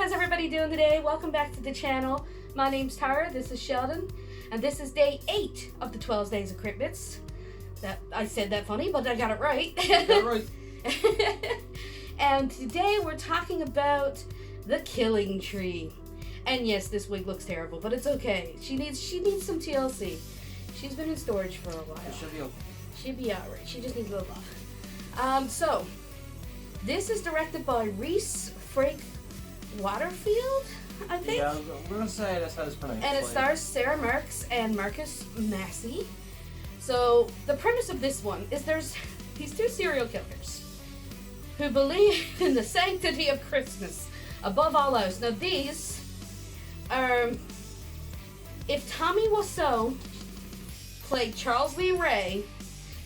how's everybody doing today? Welcome back to the channel. My name's Tara, this is Sheldon, and this is day 8 of the 12 days of Cryptmas. That I said that funny, but I got it right. Got it right. And today we're talking about the killing tree. And yes, this wig looks terrible, but it's okay. She needs some TLC. She's been in storage for a while. She'll be okay. She'll be alright. She just needs a little love. So this is directed by Reese Frake Waterfield, I think. Yeah, we're gonna say that's how it's pronounced. And it stars Sarah Marks and Marcus Massey. So the premise of this one is there's these two serial killers who believe in the sanctity of Christmas above all else. Now these are, if Tommy Wiseau played Charles Lee Ray,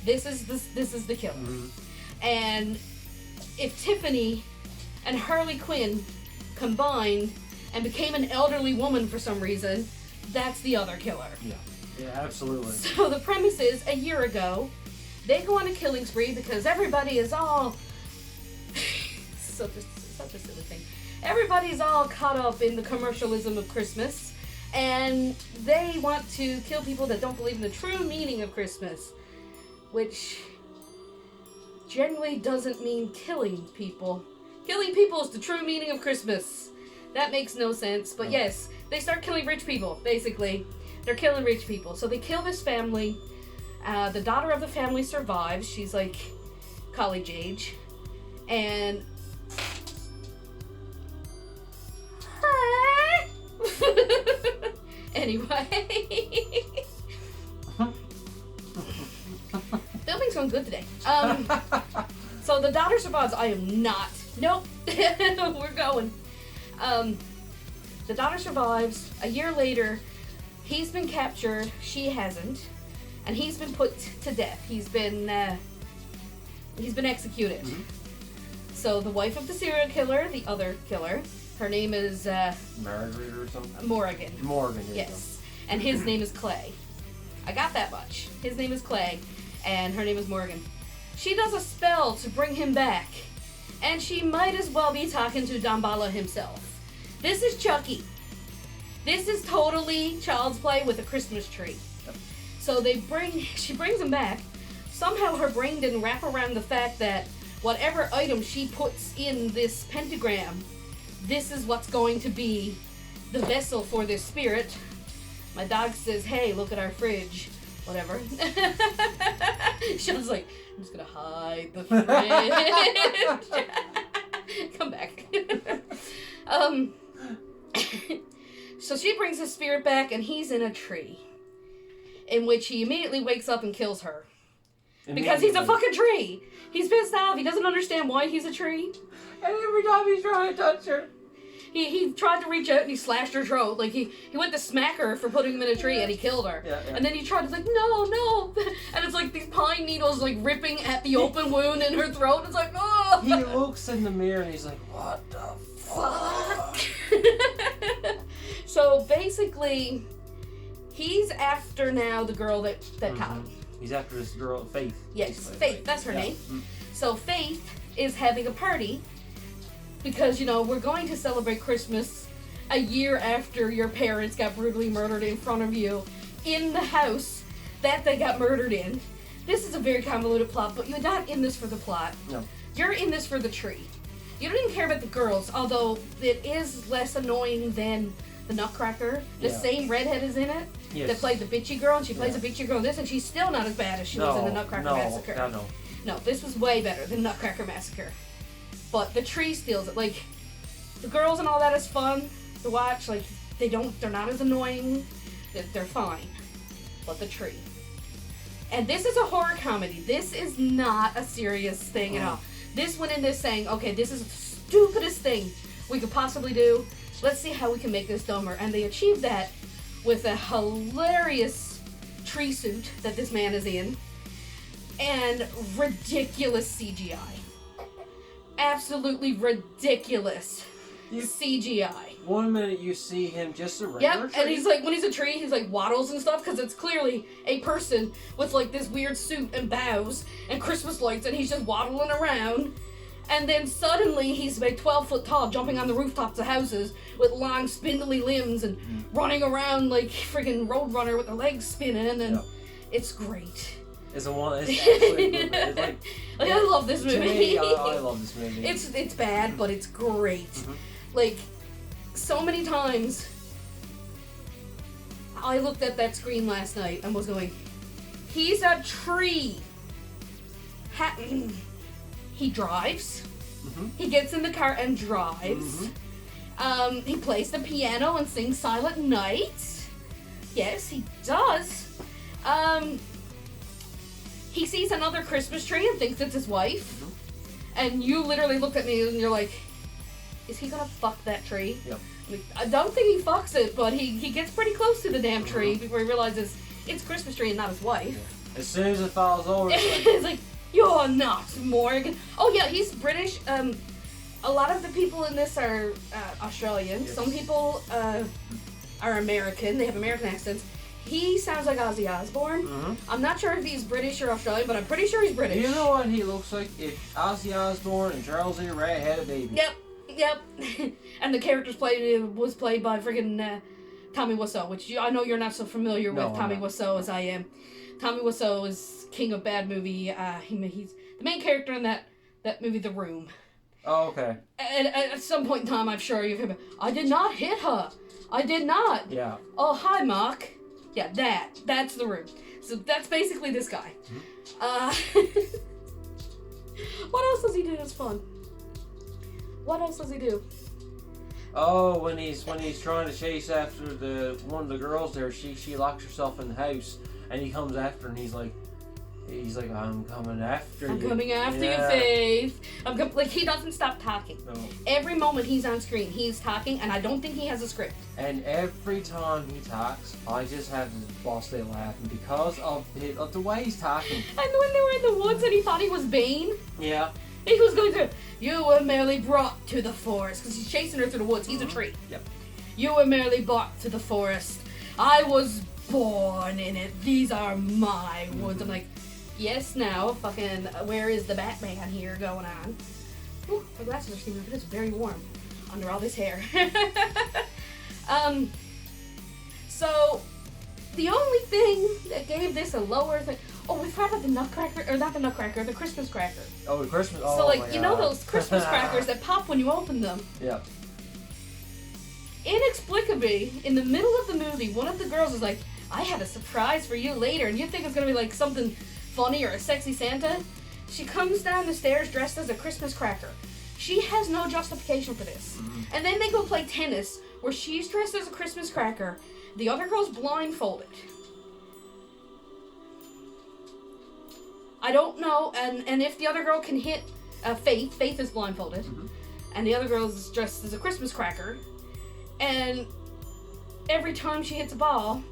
this is the killer. Mm-hmm. And if Tiffany and Harley Quinn combined and became an elderly woman for some reason, that's the other killer. Yeah, absolutely. So the premise is, a year ago, they go on a killing spree because everybody is all such a silly thing. Everybody's all caught up in the commercialism of Christmas, and they want to kill people that don't believe in the true meaning of Christmas, which generally doesn't mean killing people. Killing people is the true meaning of Christmas. That makes no sense, but yes, they start killing rich people, basically. They're killing rich people. So they kill this family. The daughter of the family survives. She's like college age. And anyway. Filming's going good today. So the daughter survives. I am not. Nope. We're going. The daughter survives. A year later, he's been captured. She hasn't. And he's been put to death. He's been executed. Mm-hmm. So the wife of the serial killer, the other killer, her name is Margaret or something? Morgan. Morgan, yes. And his name is Clay. I got that much. His name is Clay, and her name is Morgan. She does a spell to bring him back, and she might as well be talking to Damballa himself. This is Chucky. This is totally Child's Play with a Christmas tree. Yep. So she brings him back. Somehow her brain didn't wrap around the fact that whatever item she puts in this pentagram, this is what's going to be the vessel for this spirit. My dog says, hey, look at our fridge. Whatever. Sean's like, I'm just gonna hide the fridge. Come back. So she brings his spirit back, and he's in a tree, in which he immediately wakes up and kills her. Because he's a fucking tree. He's pissed off. He doesn't understand why he's a tree. And every time he's trying to touch her, he tried to reach out and he slashed her throat. Like, he went to smack her for putting him in a tree, and he killed her. Yeah. And then he tried to, like, no. And it's like these pine needles, like, ripping at the open wound in her throat. It's like, oh! He looks in the mirror and he's like, what the fuck? So, basically, he's after now the girl that caught him. He's after this girl, Faith. Yes, Faith. That's her name. Mm-hmm. So, Faith is having a party because, we're going to celebrate Christmas a year after your parents got brutally murdered in front of you in the house that they got murdered in. This is a very convoluted plot, but you're not in this for the plot. No. You're in this for the tree. You don't even care about the girls, although it is less annoying than the Nutcracker. The same redhead is in it that played the bitchy girl, and she plays a bitchy girl in this, and she's still not as bad as she was in the Nutcracker Massacre. No, this was way better than Nutcracker Massacre. But the tree steals it. Like, the girls and all that is fun to watch. Like, they're not as annoying. They're fine. But the tree. And this is a horror comedy. This is not a serious thing at all. This went in this saying, okay, this is the stupidest thing we could possibly do. Let's see how we can make this dumber. And they achieved that with a hilarious tree suit that this man is in. And ridiculous CGI. Absolutely ridiculous CGI. One minute you see him just a regular tree. And he's like, when he's a tree, he's like waddles and stuff, because it's clearly a person with like this weird suit and bows and Christmas lights, and he's just waddling around. And then suddenly he's like 12 foot tall, jumping on the rooftops of houses with long, spindly limbs and running around like friggin' Roadrunner with the legs spinning, and it's great. It's actually good. It's like I love this movie. To me, I love this movie. It's bad, but it's great. Like, so many times I looked at that screen last night and was going, he's a tree. He drives. He gets in the car and drives. He plays the piano and sings Silent Night. Yes, he does. He sees another Christmas tree and thinks it's his wife. And you literally look at me and you're like, is he gonna fuck that tree? Yep. Like, I don't think he fucks it, but he gets pretty close to the damn tree before he realizes it's Christmas tree and not his wife. As soon as it falls over, it's like, you're not Morgan. Oh yeah, he's British. A lot of the people in this are Australian. Yes. Some people are American. They have American accents. He sounds like Ozzy Osbourne. I'm not sure if he's British or Australian, but I'm pretty sure he's British. You know what he looks like? If Ozzy Osbourne and Charles E. Ray had a baby. Yep. And the character was played by friggin' Tommy Wiseau, which I know you're not so familiar with Tommy Wiseau as I am. Tommy Wiseau is king of bad movie. He's the main character in that movie, The Room. Oh, okay. And at some point in time, I'm sure you've heard, I did not hit her. I did not. Yeah. Oh, hi, Mark. Yeah, that's The Room. So that's basically this guy. What else does he do that's fun? What else does he do? Oh, when he's trying to chase after one of the girls there, she locks herself in the house, and he comes after, and he's like, I'm coming after you. I'm coming after you, Faith. Like, he doesn't stop talking. No. Every moment he's on screen, he's talking, and I don't think he has a script. And every time he talks, I just have to bust out laughing because of the way he's talking. And when they were in the woods and he thought he was Bane, Yeah. he was going to, you were merely brought to the forest, because he's chasing her through the woods. He's a tree. Yep. You were merely brought to the forest. I was born in it. These are my woods. I'm like, yes, now, fucking, where is the Batman here going on? Ooh, my glasses are steaming, but it's very warm under all this hair. So, the only thing that gave this a lower thing, we forgot about the Nutcracker, or not the Nutcracker, the Christmas cracker. Oh, the Christmas, So, like, you know those Christmas crackers that pop when you open them? Yeah. Inexplicably, in the middle of the movie, one of the girls is like, I have a surprise for you later, and you think it's gonna be like something funny or a sexy Santa. She comes down the stairs dressed as a Christmas cracker. She has no justification for this. And then they go play tennis, where she's dressed as a Christmas cracker. The other girl's blindfolded. I don't know, and if the other girl can hit Faith is blindfolded, and the other girl's dressed as a Christmas cracker, and every time she hits a ball,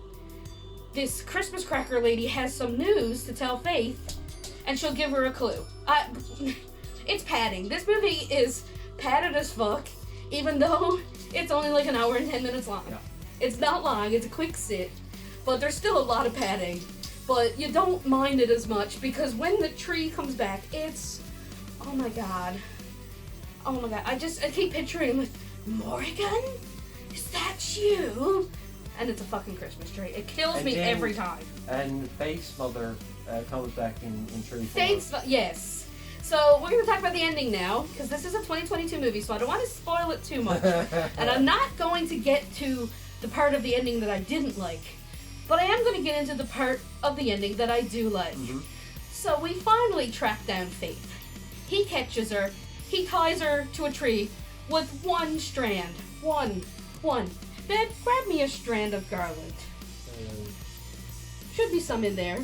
this Christmas cracker lady has some news to tell Faith, and she'll give her a clue. It's padding. This movie is padded as fuck, even though it's only like an hour and 10 minutes long. Yeah. It's not long, it's a quick sit, but there's still a lot of padding. But you don't mind it as much, because when the tree comes back, it's, oh my god. Oh my god, I keep picturing with, Morgan? Is that you? And it's a fucking Christmas tree. It kills me every time. And Faith's mother comes back in tree form. Faith's, yes. So we're going to talk about the ending now, because this is a 2022 movie, so I don't want to spoil it too much. And I'm not going to get to the part of the ending that I didn't like, but I am going to get into the part of the ending that I do like. So we finally track down Faith. He catches her. He ties her to a tree with one strand. One. Dad, grab me a strand of garland. Should be some in there.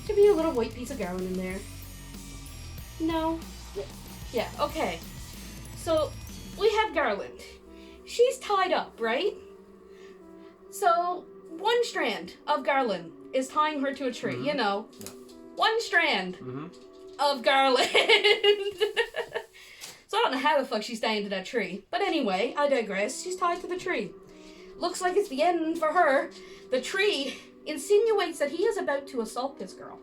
Should be a little white piece of garland in there. No? Yeah, okay. So, we have garland. She's tied up, right? So, one strand of garland is tying her to a tree, you know. One strand of garland. So I don't know how the fuck she's tying to that tree. But anyway, I digress. She's tied to the tree. Looks like it's the end for her. The tree insinuates that he is about to assault this girl.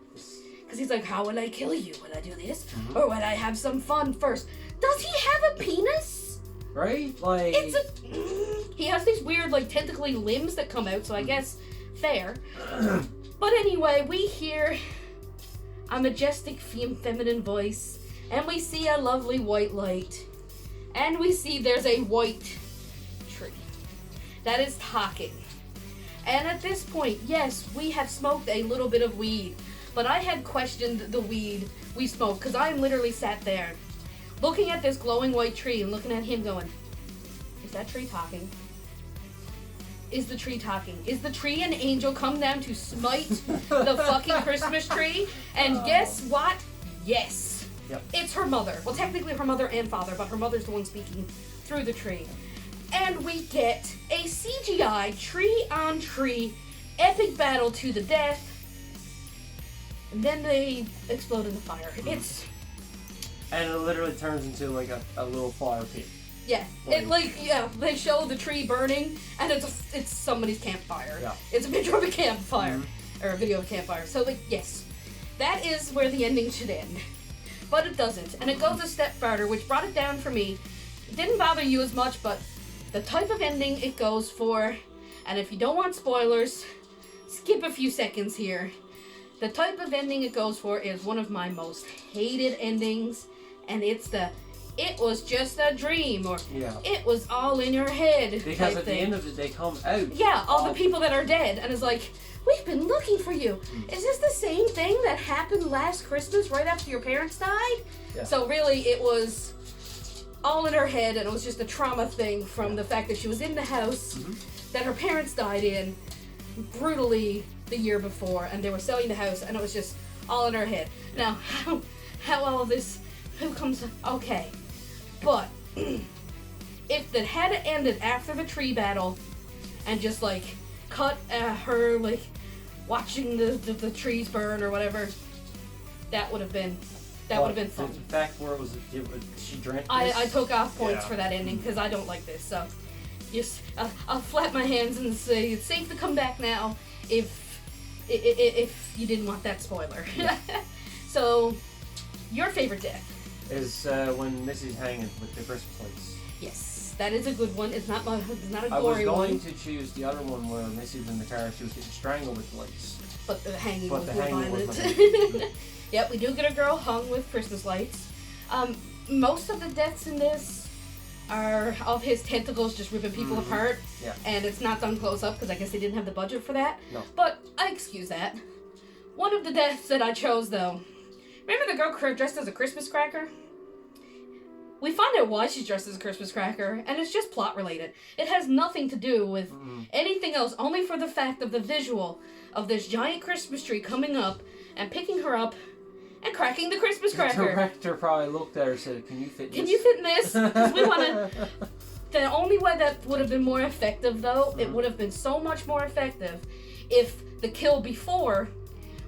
Because he's like, how will I kill you? Will I do this? Or will I have some fun first? Does he have a penis? Right? Like... He has these weird, like, tentacly limbs that come out, so I guess fair. But anyway, we hear a majestic feminine voice, and we see a lovely white light, and we see there's a white tree that is talking. And at this point, yes, we have smoked a little bit of weed, but I had questioned the weed we smoked, because I literally sat there looking at this glowing white tree and looking at him going, is that tree talking? Is the tree talking? Is the tree an angel come down to smite the fucking Christmas tree? And guess what? Yes. Yep. It's her mother. Well, technically her mother and father, but her mother's the one speaking through the tree. And we get a CGI tree-on-tree epic battle to the death. And then they explode in the fire. It's... And it literally turns into like a little fire pit. Yeah, they show the tree burning, and it's somebody's campfire. Yeah. It's a picture of a campfire, or a video of a campfire. So, like, yes, that is where the ending should end. But it doesn't, and it goes a step farther, which brought it down for me. It didn't bother you as much, but the type of ending it goes for, and if you don't want spoilers, skip a few seconds here. The type of ending it goes for is one of my most hated endings, and it's the it was just a dream, or it was all in your head. Because at the end of it, they come out. Yeah, all the people that are dead, and it's like, we've been looking for you. Is this the same thing that happened last Christmas right after your parents died? Yeah. So really, it was all in her head, and it was just a trauma thing from the fact that she was in the house that her parents died in brutally the year before, and they were selling the house, and it was just all in her head. Now, how all of this, who comes, okay. But if it had ended after the tree battle and just like cut her like watching the trees burn or whatever, that would have been fun. The fact where she drank this. I took off points for that ending because I don't like this. So just I'll flap my hands and say it's safe to come back now if you didn't want that spoiler. Yeah. So your favorite death? Is when Missy's hanging with the Christmas lights. Yes, that is a good one. It's not a glory one. I was going to choose the other one where Missy's in the car. She was getting strangled with the lights. But the hanging was more violent. Was Yep, we do get a girl hung with Christmas lights. Most of the deaths in this are of his tentacles just ripping people apart. Yeah. And it's not done close up because I guess they didn't have the budget for that. No. But I excuse that. One of the deaths that I chose though. Remember the girl dressed as a Christmas cracker? We find out why she's dressed as a Christmas cracker, and it's just plot related. It has nothing to do with anything else, only for the fact of the visual of this giant Christmas tree coming up and picking her up and cracking the Christmas cracker. The director probably looked at her and said, "Can you fit this? Can you fit in this? Because we want to..." The only way that would have been more effective, though, it would have been so much more effective if the kill before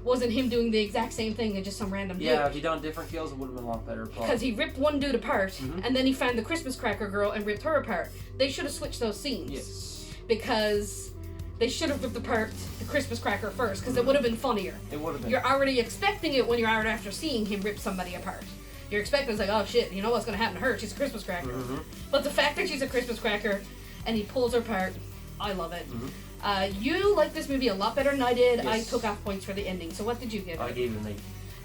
wasn't him doing the exact same thing and just some random dude. Yeah, if he'd done different kills, it would have been a lot better. Because he ripped one dude apart, and then he found the Christmas cracker girl and ripped her apart. They should have switched those scenes. Yes. Because they should have ripped apart the Christmas cracker first, because it would have been funnier. It would have been. You're already expecting it when you're out after seeing him rip somebody apart. You're expecting it's like, oh shit, you know what's going to happen to her? She's a Christmas cracker. But the fact that she's a Christmas cracker and he pulls her apart, I love it. You like this movie a lot better than I did. Yes. I took off points for the ending. So what did you give it? I gave it an 8.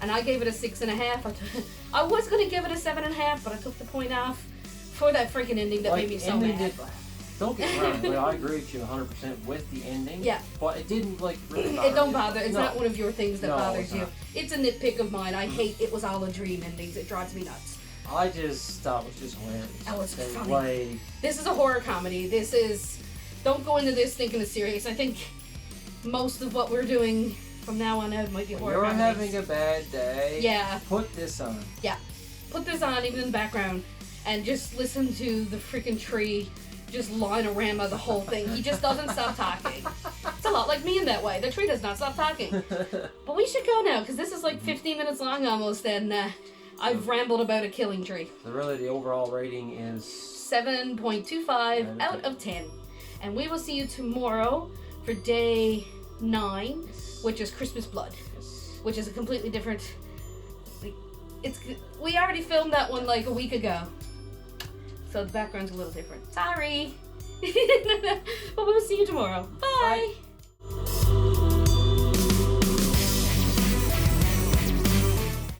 And I gave it a 6.5. I was going to give it a 7.5, but I took the point off for that freaking ending that made me so mad. Don't get me wrong, like, I agree with you 100% with the ending. Yeah. But it didn't really bother It don't me. bother. It's not one of your things that bothers it's you. not. It's a nitpick of mine. I hate it was all a dream endings. It drives me nuts. I just thought it was just hilarious. Oh, it's funny. Like, This is a horror comedy. This is... Don't go into this thinking it's serious. I think most of what we're doing from now on out might be horror you're comedies. having a bad day. Yeah. Put this on. Yeah. Put this on even in the background and just listen to the freaking tree just linorama the whole thing. He just doesn't stop talking. It's a lot like me in that way. The tree does not stop talking. But we should go now because this is like 15 minutes long almost and I've rambled about a killing tree. So really the overall rating is 7.25 out of 10. And we will see you tomorrow for day 9, which is Christmas Blood. Yes. which is a completely different. We already filmed that one like a week ago, so the background's a little different. Sorry. But we'll see you tomorrow. Bye.